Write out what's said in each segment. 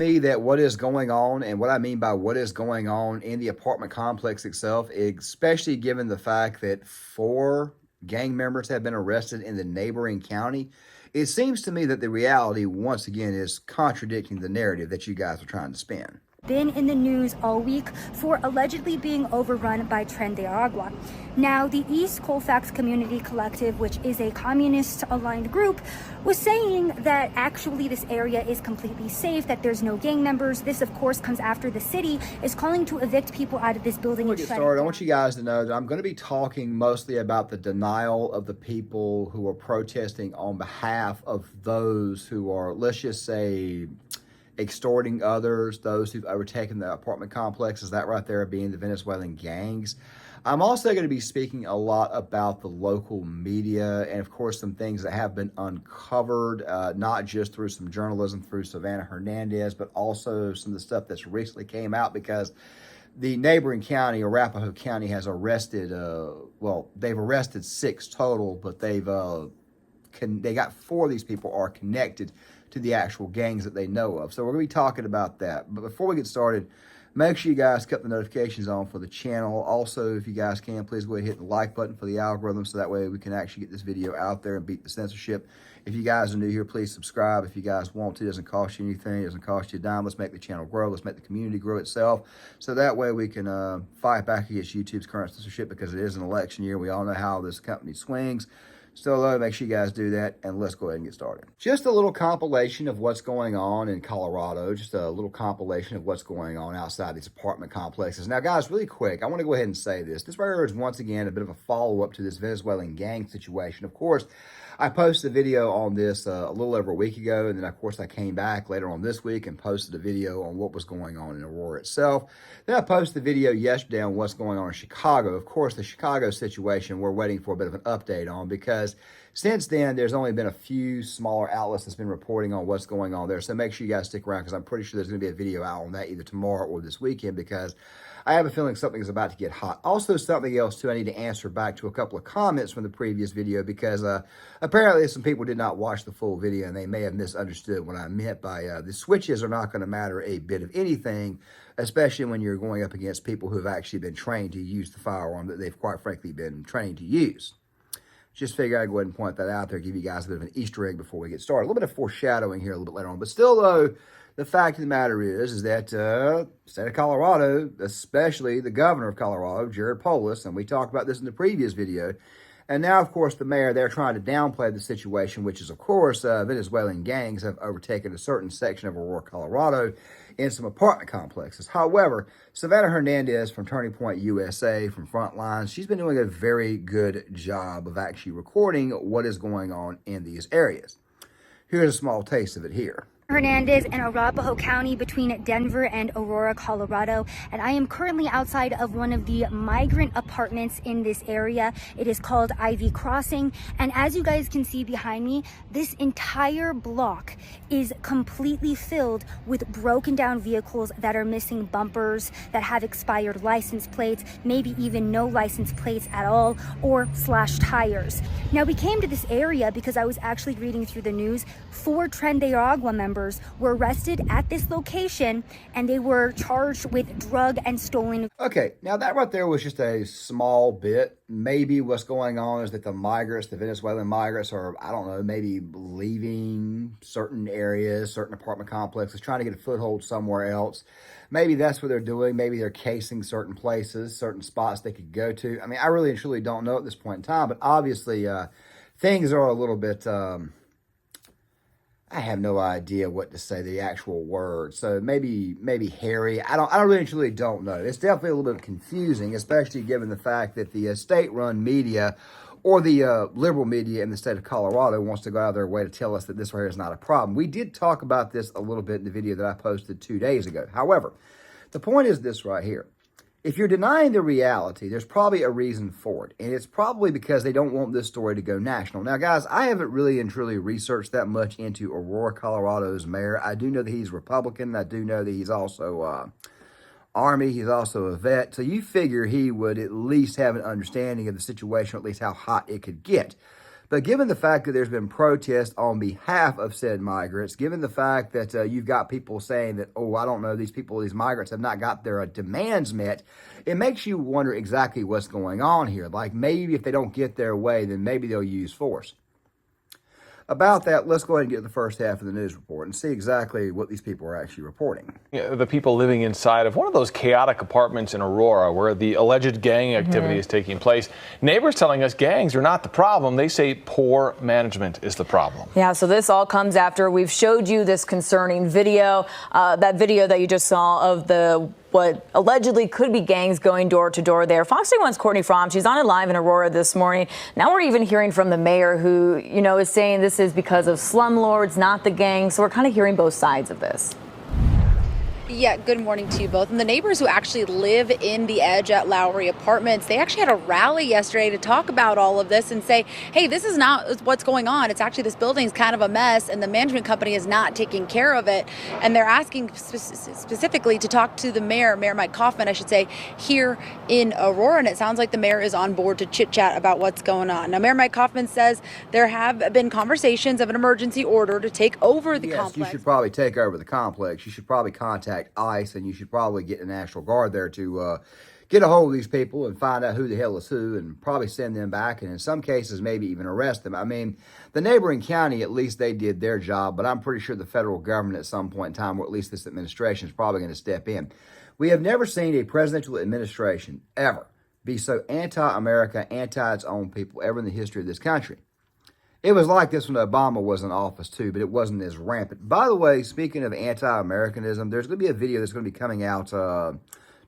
me that what is going on, and what I mean by what is going on in the apartment complex itself, especially given the fact that 4 gang members have been arrested in the neighboring county, it seems to me that the reality, once again, is contradicting the narrative that you guys are trying to spin. Been in the news all week for allegedly being overrun by Tren de Agua. Now, the East Colfax Community Collective, which is a communist-aligned group, was saying that actually this area is completely safe, that there's no gang members. This, of course, comes after the city is calling to evict people out of this building. Before we get started, I want you guys to know that I'm going to be talking mostly about the denial of the people who are protesting on behalf of those who are, let's just say, extorting others, those who've overtaken the apartment complexes, that right there being the Venezuelan gangs. I'm also going to be speaking a lot about the local media and, of course, some things that have been uncovered, not just through some journalism through Savanna Hernandez, but also some of the stuff that's recently came out because the neighboring county, Arapahoe County, has arrested, they've arrested 6 total, but they got 4 of these people are connected to the actual gangs that they know of. So we're going to be talking about that. But before we get started, make sure you guys keep the notifications on for the channel. Also, if you guys can, please go ahead and hit the like button for the algorithm so that way we can actually get this video out there and beat the censorship. If you guys are new here, please subscribe. If you guys want to, it doesn't cost you anything. It doesn't cost you a dime. Let's make the channel grow. Let's make the community grow itself. So that way we can fight back against YouTube's current censorship because it is an election year. We all know how this company swings. Still, though, make sure you guys do that, and let's go ahead and get started. Just a little compilation of what's going on in Colorado, just a little compilation of what's going on outside these apartment complexes. Now, guys, really quick, I want to go ahead and say this. This right here is, once again, a bit of a follow-up to this Venezuelan gang situation. Of course, I posted a video on this a little over a week ago, and then, of course, I came back later on this week and posted a video on what was going on in Aurora itself. Then I posted a video yesterday on what's going on in Chicago. Of course, the Chicago situation we're waiting for a bit of an update on because since then, there's only been a few smaller outlets that's been reporting on what's going on there. So make sure you guys stick around because I'm pretty sure there's going to be a video out on that either tomorrow or this weekend because I have a feeling something is about to get hot. Also, something else, too, I need to answer back to a couple of comments from the previous video because apparently some people did not watch the full video and they may have misunderstood what I meant by the switches are not going to matter a bit of anything, especially when you're going up against people who have actually been trained to use the firearm that they've quite frankly been trained to use. Just figure I'd go ahead and point that out there, give you guys a bit of an Easter egg before we get started. A little bit of foreshadowing here a little bit later on. But still, though, the fact of the matter is that the state of Colorado, especially the governor of Colorado, Jared Polis, and we talked about this in the previous video, and now, of course, the mayor, they're trying to downplay the situation, which is, of course, Venezuelan gangs have overtaken a certain section of Aurora, Colorado, in some apartment complexes. However, Savanna Hernandez from Turning Point USA, from Frontlines, she's been doing a very good job of actually recording what is going on in these areas. Here's a small taste of it here. Hernandez in Arapahoe County between Denver and Aurora, Colorado, and I am currently outside of one of the migrant apartments in this area. It is called Ivy Crossing, and as you guys can see behind me, this entire block is completely filled with broken down vehicles that are missing bumpers, that have expired license plates, maybe even no license plates at all, or slashed tires. Now, we came to this area because I was actually reading through the news. 4 Tren de Agua members were arrested at this location and they were charged with drug and stolen. Okay, now that right there was just a small bit. Maybe what's going on is that the migrants, the Venezuelan migrants are, I don't know, maybe leaving certain areas, certain apartment complexes, trying to get a foothold somewhere else. Maybe that's what they're doing. Maybe they're casing certain places, certain spots they could go to. I mean, I really and truly don't know at this point in time, but obviously things are a little bit... I have no idea what to say, the actual word. So maybe hairy. I really don't know. It's definitely a little bit confusing, especially given the fact that the state-run media or the liberal media in the state of Colorado wants to go out of their way to tell us that this right here is not a problem. We did talk about this a little bit in the video that I posted 2 days ago. However, the point is this right here. If you're denying the reality, there's probably a reason for it. And it's probably because they don't want this story to go national. Now, guys, I haven't really and truly researched that much into Aurora, Colorado's mayor. I do know that he's Republican. I do know that he's also Army. He's also a vet. So you figure he would at least have an understanding of the situation, or at least how hot it could get. But given the fact that there's been protests on behalf of said migrants, given the fact that you've got people saying that, oh, I don't know, these migrants have not got their demands met, it makes you wonder exactly what's going on here. Like maybe if they don't get their way, then maybe they'll use force. About that, let's go ahead and get to the first half of the news report and see exactly what these people are actually reporting. Yeah, the people living inside of one of those chaotic apartments in Aurora where the alleged gang activity is taking place. Neighbors telling us gangs are not the problem. They say poor management is the problem. Yeah, so this all comes after we've showed you this concerning video, that video that you just saw of what allegedly could be gangs going door to door there. Fox 31's Courtney Fromm, she's on it live in Aurora this morning. Now we're even hearing from the mayor who, is saying this is because of slumlords, not the gangs. So we're kind of hearing both sides of this. Yeah, good morning to you both. And the neighbors who actually live in the Edge at Lowry Apartments, they actually had a rally yesterday to talk about all of this and say, hey, this is not what's going on. It's actually this building is kind of a mess and the management company is not taking care of it. And they're asking specifically to talk to the mayor, Mayor Mike Kaufman, I should say, here in Aurora. And it sounds like the mayor is on board to chit chat about what's going on. Now, Mayor Mike Kaufman says there have been conversations of an emergency order to take over the complex. Yes, you should probably take over the complex. You should probably contact ICE, and you should probably get the National Guard there to get a hold of these people and find out who the hell is who and probably send them back, and in some cases maybe even arrest them. I mean, the neighboring county, at least they did their job, but I'm pretty sure the federal government at some point in time, or at least this administration, is probably going to step in. We have never seen a presidential administration ever be so anti-America, anti its own people ever in the history of this country. It was like this when Obama was in office too, but it wasn't as rampant. By the way, speaking of anti-Americanism, there's going to be a video that's going to be coming out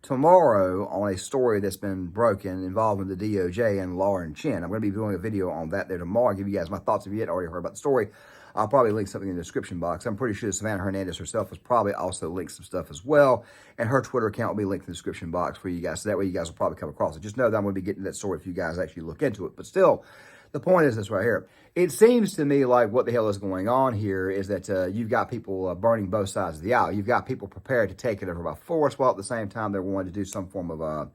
tomorrow on a story that's been broken involving the DOJ and Lauren Chin. I'm going to be doing a video on that there tomorrow and give you guys my thoughts if you hadn't already heard about the story. I'll probably link something in the description box. I'm pretty sure Savanna Hernandez herself has probably also linked some stuff as well, and her Twitter account will be linked in the description box for you guys, so that way you guys will probably come across it. Just know that I'm going to be getting that story if you guys actually look into it. But still, the point is this right here. It seems to me like what the hell is going on here is that you've got people burning both sides of the aisle. You've got people prepared to take it over by force, while at the same time they're wanting to do some form of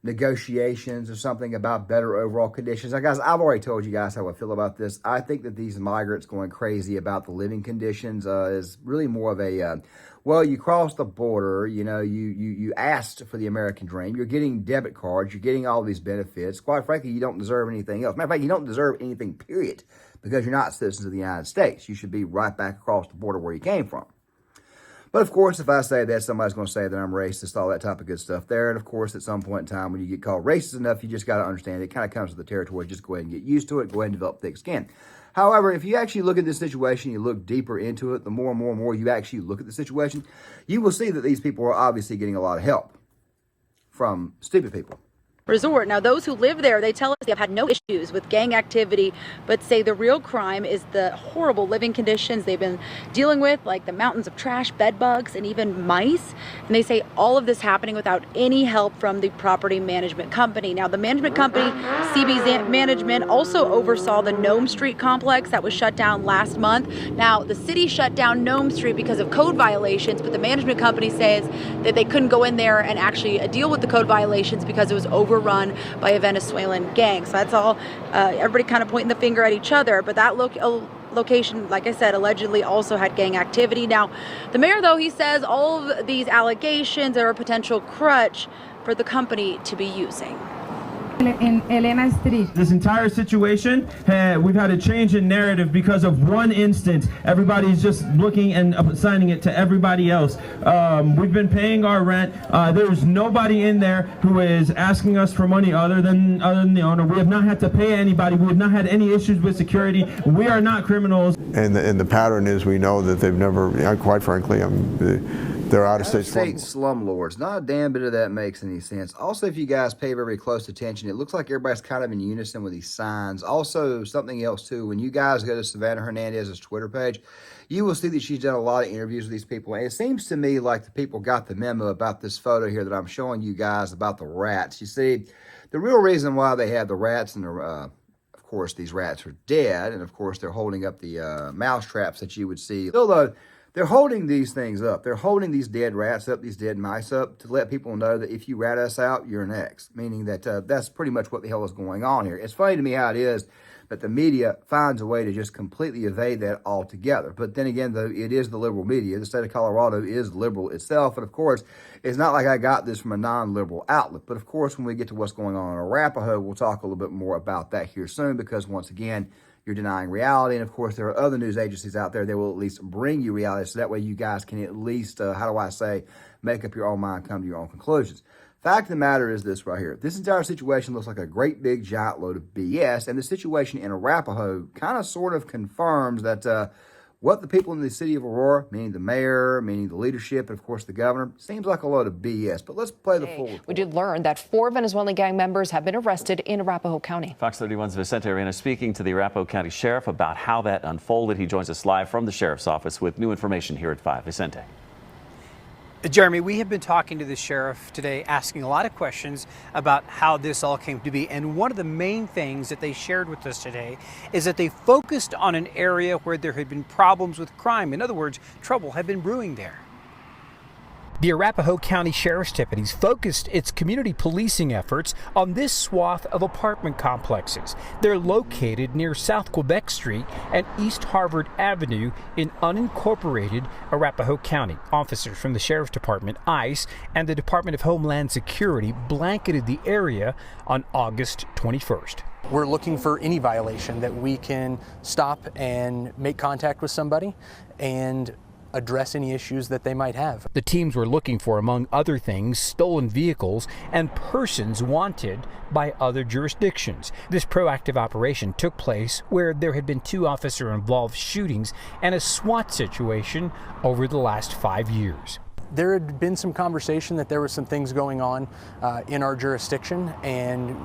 negotiations or something about better overall conditions. Now, guys, I've already told you guys how I feel about this. I think that these migrants going crazy about the living conditions is really more of a, well, you crossed the border, you asked for the American dream, you're getting debit cards, you're getting all these benefits. Quite frankly, you don't deserve anything else. Matter of fact, you don't deserve anything, period, because you're not citizens of the United States. You should be right back across the border where you came from. But of course, if I say that, somebody's going to say that I'm racist, all that type of good stuff there. And of course, at some point in time, when you get called racist enough, you just got to understand it kind of comes with the territory. Just go ahead and get used to it. Go ahead and develop thick skin. However, if you actually look at this situation, you look deeper into it, the more and more and more you actually look at the situation, you will see that these people are obviously getting a lot of help from stupid people. Resort. Now, those who live there, they tell us they have had no issues with gang activity, but say the real crime is the horrible living conditions they've been dealing with, like the mountains of trash, bed bugs, and even mice. And they say all of this happening without any help from the property management company. Now, the management company, CB's management, also oversaw the Nome Street complex that was shut down last month. Now, the city shut down Nome Street because of code violations, but the management company says that they couldn't go in there and actually deal with the code violations because it was overrun by a Venezuelan gang. So that's all, everybody kind of pointing the finger at each other. But that location, like I said, allegedly also had gang activity. Now, the mayor, though, he says all of these allegations are a potential crutch for the company to be using. In Elena Street. This entire situation, we've had a change in narrative because of one instance. Everybody's just looking and assigning it to everybody else. We've been paying our rent. There's nobody in there who is asking us for money other than the owner. We have not had to pay anybody. We have not had any issues with security. We are not criminals. And the pattern is we know that they've never, quite frankly, they're out-of-state slumlords. Not a damn bit of that makes any sense. Also, if you guys pay very close attention, it looks like everybody's kind of in unison with these signs. Also, something else, too, when you guys go to Savanna Hernandez's Twitter page, you will see that she's done a lot of interviews with these people. And it seems to me like the people got the memo about this photo here that I'm showing you guys about the rats. You see, the real reason why they have the rats and of course, these rats are dead. And, of course, they're holding up the mouse traps that you would see. Still, though, they're holding these things up. They're holding these dead rats up, these dead mice up, to let people know that if you rat us out, you're next. Meaning that that's pretty much what the hell is going on here. It's funny to me how it is But the media finds a way to just completely evade that altogether. But then again, though, it is the liberal media. The state of Colorado is liberal itself. And of course, it's not like I got this from a non-liberal outlet. But of course, when we get to what's going on in Arapahoe, we'll talk a little bit more about that here soon, because once again, you're denying reality. And of course, there are other news agencies out there that will at least bring you reality. So that way you guys can at least, make up your own mind, come to your own conclusions. Fact of the matter is this right here. This entire situation looks like a great big giant load of BS. And the situation in Arapahoe kind of sort of confirms that what the people in the city of Aurora, meaning the mayor, meaning the leadership, and of course the governor, seems like a load of BS. But let's play the full report. We did learn that 4 Venezuelan gang members have been arrested in Arapahoe County. Fox 31's Vicente Arena speaking to the Arapahoe County Sheriff about how that unfolded. He joins us live from the Sheriff's Office with new information here at 5. Vicente. Jeremy, we have been talking to the sheriff today, asking a lot of questions about how this all came to be. And one of the main things that they shared with us today is that they focused on an area where there had been problems with crime. In other words, trouble had been brewing there. The Arapahoe County Sheriff's deputies focused its community policing efforts on this swath of apartment complexes. They're located near South Quebec Street and East Harvard Avenue in unincorporated Arapahoe County. Officers from the Sheriff's Department, ICE, and the Department of Homeland Security blanketed the area on August 21st. We're looking for any violation that we can stop and make contact with somebody and address any issues that they might have. The teams were looking for, among other things, stolen vehicles and persons wanted by other jurisdictions. This proactive operation took place where there had been 2 officer-involved shootings and a SWAT situation over the last 5 years. There had been some conversation that there were some things going on in our jurisdiction, and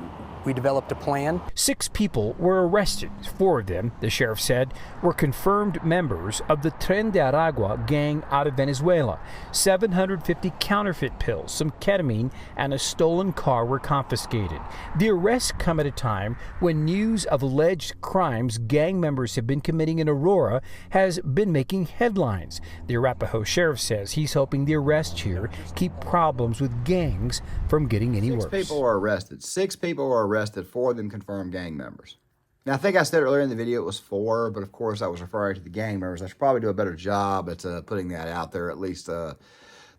we developed a plan. 6 people were arrested. 4 of them, the sheriff said, were confirmed members of the Tren de Aragua gang out of Venezuela. 750 counterfeit pills, some ketamine, and a stolen car were confiscated. The arrests come at a time when news of alleged crimes gang members have been committing in Aurora has been making headlines. The Arapahoe sheriff says he's hoping the arrests here keep problems with gangs from getting any worse. 6 people are arrested. 6 people are arrested, 4 of them confirmed gang members. Now, I think I said earlier in the video it was 4, but of course I was referring to the gang members. I should probably do a better job at putting that out there, at least the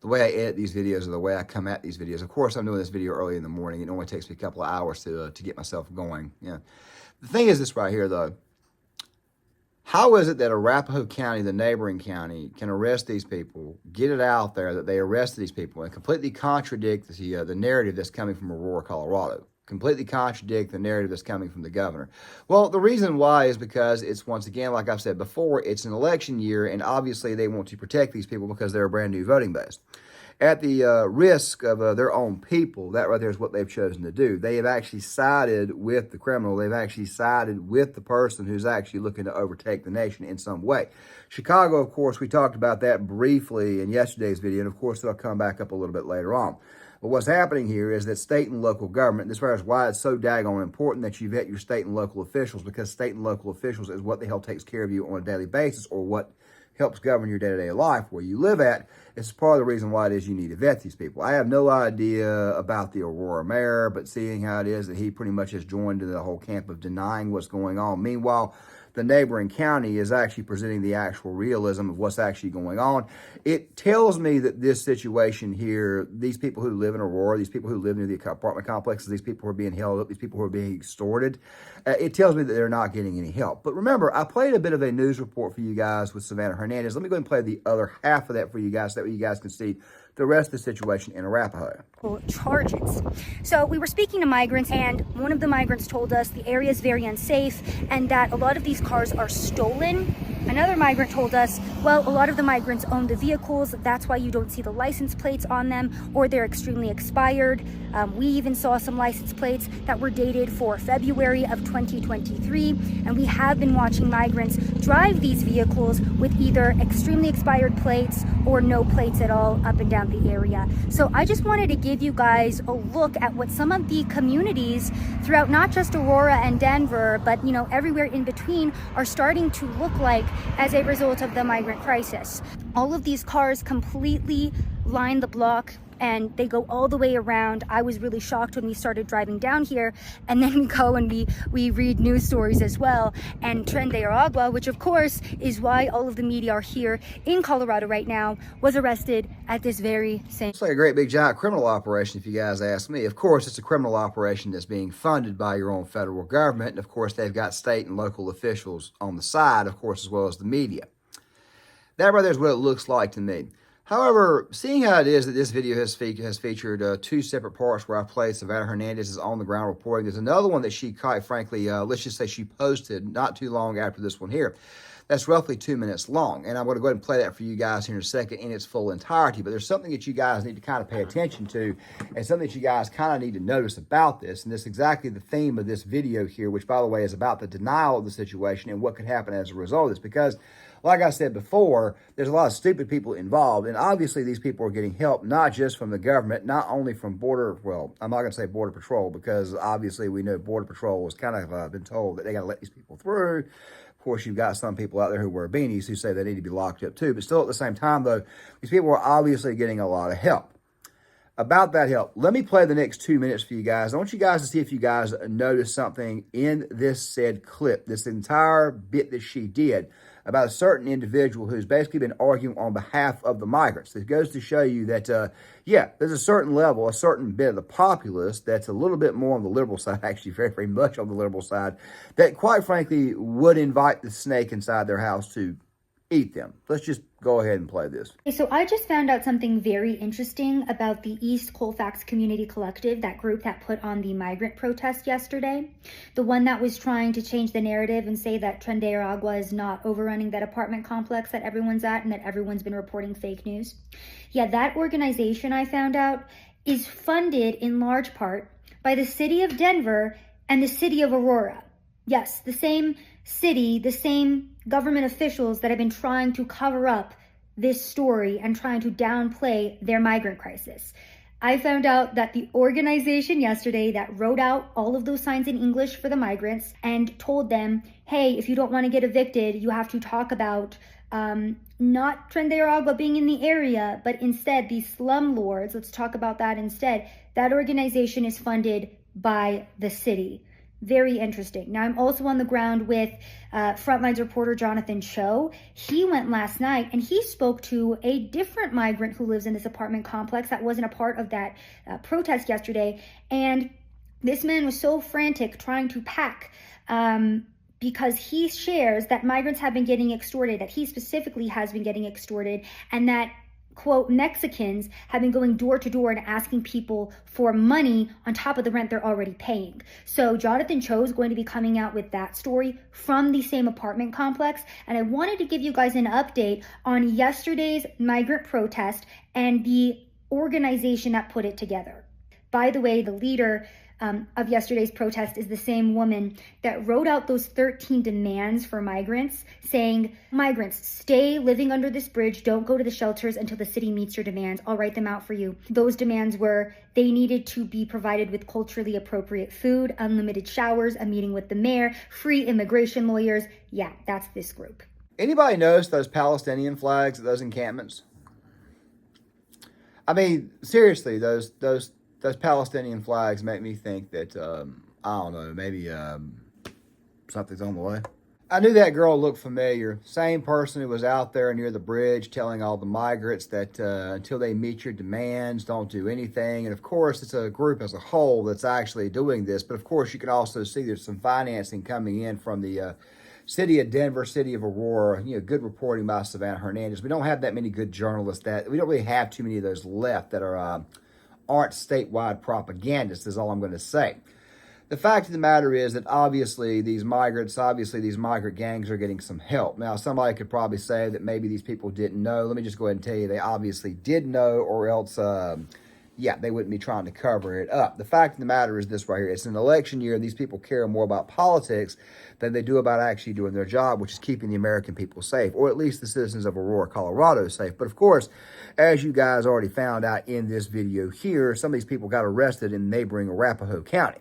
way I edit these videos or the way I come at these videos. Of course, I'm doing this video early in the morning. It only takes me a couple of hours to get myself going. Yeah. The thing is this right here, though. How is it that Arapahoe County, the neighboring county, can arrest these people, get it out there that they arrested these people, and completely contradict the narrative that's coming from Aurora, Colorado? Completely contradict the narrative that's coming from the governor. Well, the reason why is because it's, once again, like I've said before, it's an election year, and obviously they want to protect these people because they're a brand new voting base. At the risk of their own people, that right there is what they've chosen to do. They have actually sided with the criminal. They've actually sided with the person who's actually looking to overtake the nation in some way. Chicago, of course, we talked about that briefly in yesterday's video, and of course, it'll come back up a little bit later on. But what's happening here is that state and local government, this is why it's so daggone important that you vet your state and local officials, because state and local officials is what the hell takes care of you on a daily basis, or what helps govern your day-to-day life where you live at. It's part of the reason why it is you need to vet these people. I have no idea about the Aurora mayor, but seeing how it is that he pretty much has joined the whole camp of denying what's going on. Meanwhile, the neighboring county is actually presenting the actual realism of what's actually going on. It tells me that this situation here, these people who live in Aurora, these people who live near the apartment complexes, these people who are being held up, these people who are being extorted, it tells me that they're not getting any help. But remember, I played a bit of a news report for you guys with Savanna Hernandez. Let me go ahead and play the other half of that for you guys so that way you guys can see the rest of the situation in Arapahoe. Charges. So we were speaking to migrants, and one of the migrants told us the area is very unsafe and that a lot of these cars are stolen. Another migrant told us, well, a lot of the migrants own the vehicles, that's why you don't see the license plates on them, or they're extremely expired. We even saw some license plates that were dated for February of 2023, and we have been watching migrants drive these vehicles with either extremely expired plates or no plates at all up and down the area. So I just wanted to give you guys a look at what some of the communities throughout not just Aurora and Denver, but everywhere in between are starting to look like as a result of the migrant crisis. All of these cars completely line the block and they go all the way around. I was really shocked when we started driving down here, and then we go and we read news stories as well. And Tren de Aragua, which of course is why all of the media are here in Colorado right now, was arrested at this very same. It's like a great big giant criminal operation, if you guys ask me. Of course, it's a criminal operation that's being funded by your own federal government, and of course they've got state and local officials on the side, of course, as well as the media. That right there is what it looks like to me. However, seeing how it is that this video has featured two separate parts where I played Savanna Hernandez is on the ground reporting. There's another one that she, quite frankly, let's just say she posted not too long after this one here. That's roughly 2 minutes long, and I'm going to go ahead and play that for you guys here in a second in its full entirety. But there's something that you guys need to kind of pay attention to, and something that you guys kind of need to notice about this, and this is exactly the theme of this video here, which, by the way, is about the denial of the situation and what could happen as a result of this. Because, like I said before, there's a lot of stupid people involved, and obviously these people are getting help not just from the government, not only from I'm not going to say Border Patrol, because obviously we know Border Patrol has kind of been told that they got to let these people through. Of course, you've got some people out there who wear beanies who say they need to be locked up too. But still, at the same time, though, these people are obviously getting a lot of help. About that help, let me play the next 2 minutes for you guys. I want you guys to see if you guys notice something in this said clip, this entire bit that she did about a certain individual who's basically been arguing on behalf of the migrants. It goes to show you that, yeah, there's a certain level, a certain bit of the populace that's a little bit more on the liberal side, actually very, very much on the liberal side, that quite frankly would invite the snake inside their house to eat them. Let's just go ahead and play this. So I just found out something very interesting about the East Colfax Community Collective, that group that put on the migrant protest yesterday. The one that was trying to change the narrative and say that Tren de Aragua is not overrunning that apartment complex that everyone's at and that everyone's been reporting fake news. Yeah, that organization, I found out, is funded in large part by the city of Denver and the city of Aurora. Yes, the same city, the same government officials that have been trying to cover up this story and trying to downplay their migrant crisis. I found out that the organization yesterday that wrote out all of those signs in English for the migrants and told them, hey, if you don't want to get evicted, you have to talk about not Tren de Aragua being in the area, but instead these slumlords. Let's talk about that instead. That organization is funded by the city. Very interesting. Now, I'm also on the ground with Frontlines reporter Jonathan Cho. He went last night and he spoke to a different migrant who lives in this apartment complex that wasn't a part of that protest yesterday. And this man was so frantic trying to pack because he shares that migrants have been getting extorted, that he specifically has been getting extorted, and that, quote, Mexicans have been going door to door and asking people for money on top of the rent they're already paying. So Jonathan Cho is going to be coming out with that story from the same apartment complex. And I wanted to give you guys an update on yesterday's migrant protest and the organization that put it together. By the way, the leader of yesterday's protest is the same woman that wrote out those 13 demands for migrants, saying, migrants, stay living under this bridge, don't go to the shelters until the city meets your demands. I'll write them out for you. Those demands were they needed to be provided with culturally appropriate food, unlimited showers, a meeting with the mayor, free immigration lawyers. Yeah, that's this group. Anybody notice those Palestinian flags at those encampments? I mean, seriously, those Palestinian flags make me think that, I don't know, maybe something's on the way. I knew that girl looked familiar. Same person who was out there near the bridge telling all the migrants that until they meet your demands, don't do anything. And of course, it's a group as a whole that's actually doing this. But of course, you can also see there's some financing coming in from the city of Denver, city of Aurora. You know, good reporting by Savanna Hernandez. We don't have that many good journalists we don't really have too many of those left that aren't statewide propagandists, is all I'm going to say. The fact of the matter is that obviously these migrant gangs are getting some help. Now, somebody could probably say that maybe these people didn't know. Let me just go ahead and tell you they obviously did know, or else, they wouldn't be trying to cover it up. The fact of the matter is this right here. It's an election year, and these people care more about politics than they do about actually doing their job, which is keeping the American people safe, or at least the citizens of Aurora, Colorado safe. But of course, as you guys already found out in this video here, some of these people got arrested in neighboring Arapahoe County.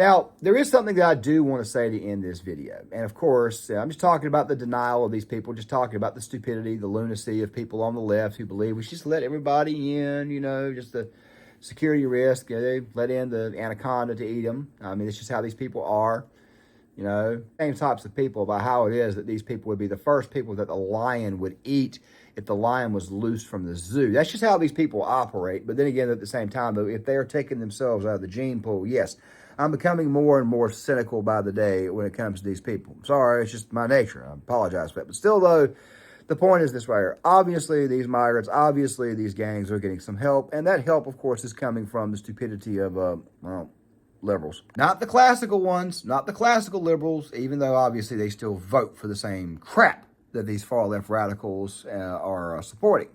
Now, there is something that I do want to say to end this video. And of course, I'm just talking about the denial of these people, just talking about the stupidity, the lunacy of people on the left who believe we should just let everybody in, you know, just the security risk. You know, they let in the anaconda to eat them. I mean, it's just how these people are. You know, same types of people about how it is that these people would be the first people that the lion would eat if the lion was loose from the zoo. That's just how these people operate. But then again, at the same time, though, if they are taking themselves out of the gene pool, yes, I'm becoming more and more cynical by the day when it comes to these people. I'm sorry, it's just my nature. I apologize for that. But still, though, the point is this right here. Obviously, these migrants, obviously, these gangs are getting some help. And that help, of course, is coming from the stupidity of, liberals. Not the classical ones, not the classical liberals, even though obviously they still vote for the same crap that these far left radicals are supporting.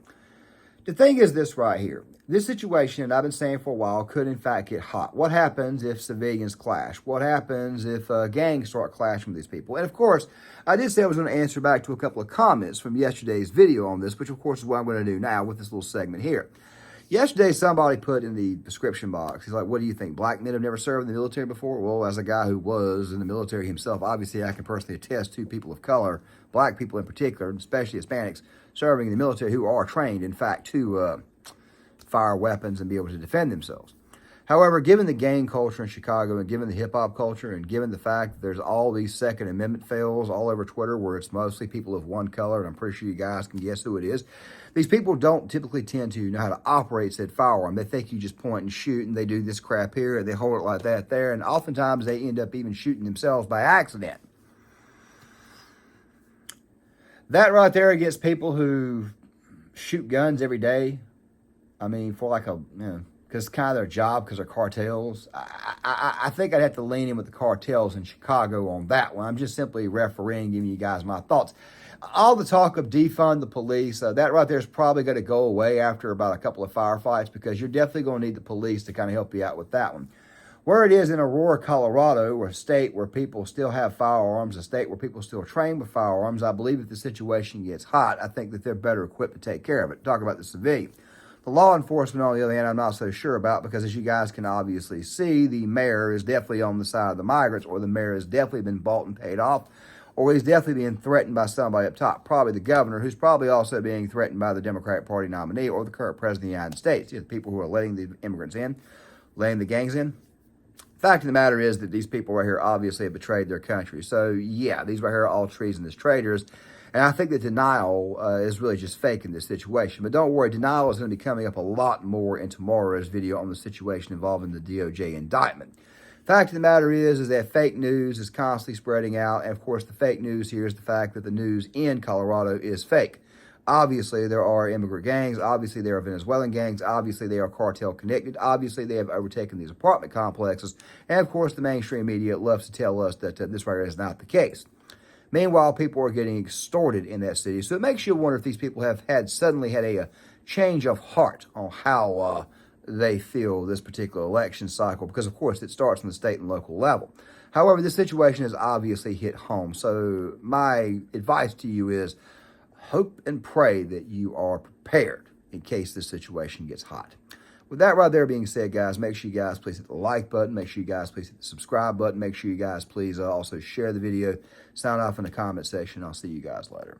The thing is this right here. This situation, and I've been saying for a while, could in fact get hot. What happens if civilians clash? What happens if gangs start clashing with these people? And of course, I did say I was going to answer back to a couple of comments from yesterday's video on this, which of course is what I'm going to do now with this little segment here. Yesterday, somebody put in the description box, he's like, what do you think? Black men have never served in the military before? Well, as a guy who was in the military himself, obviously I can personally attest to people of color, black people in particular, especially Hispanics, serving in the military who are trained, in fact, to fire weapons and be able to defend themselves. However, given the gang culture in Chicago and given the hip-hop culture and given the fact that there's all these Second Amendment fails all over Twitter where it's mostly people of one color, and I'm pretty sure you guys can guess who it is, these people don't typically tend to know how to operate said firearm. They think you just point and shoot, and they do this crap here, and they hold it like that there, and oftentimes they end up even shooting themselves by accident. That right there against people who shoot guns every day, I mean, for like a, because it's kind of their job, because they're cartels. I think I'd have to lean in with the cartels in Chicago on that one. I'm just simply refereeing, giving you guys my thoughts. All the talk of defund the police, that right there is probably going to go away after about a couple of firefights, because you're definitely going to need the police to kind of help you out with that one. Where it is in Aurora, Colorado, a state where people still have firearms, a state where people still train with firearms, I believe if the situation gets hot, I think that they're better equipped to take care of it. Talk about the civilian. The law enforcement, on the other hand, I'm not so sure about, because as you guys can obviously see, the mayor is definitely on the side of the migrants, or the mayor has definitely been bought and paid off, or he's definitely being threatened by somebody up top, probably the governor, who's probably also being threatened by the Democratic Party nominee or the current president of the United States. The people who are letting the immigrants in, letting the gangs in. Fact of the matter is that these people right here obviously have betrayed their country. So yeah, these right here are all treasonous traitors. And I think that denial is really just fake in this situation. But don't worry, denial is going to be coming up a lot more in tomorrow's video on the situation involving the DOJ indictment. Fact of the matter is that fake news is constantly spreading out. And of course, the fake news here is the fact that the news in Colorado is fake. Obviously, there are immigrant gangs. Obviously, there are Venezuelan gangs. Obviously, they are cartel connected. Obviously, they have overtaken these apartment complexes. And of course, the mainstream media loves to tell us that this right here is not the case. Meanwhile, people are getting extorted in that city. So it makes you wonder if these people have suddenly had a change of heart on how they feel this particular election cycle, because of course it starts on the state and local level. However, this situation has obviously hit home. So my advice to you is hope and pray that you are prepared in case this situation gets hot. With that right there being said, guys, make sure you guys please hit the like button. Make sure you guys please hit the subscribe button. Make sure you guys please also share the video. Sound off in the comment section. I'll see you guys later.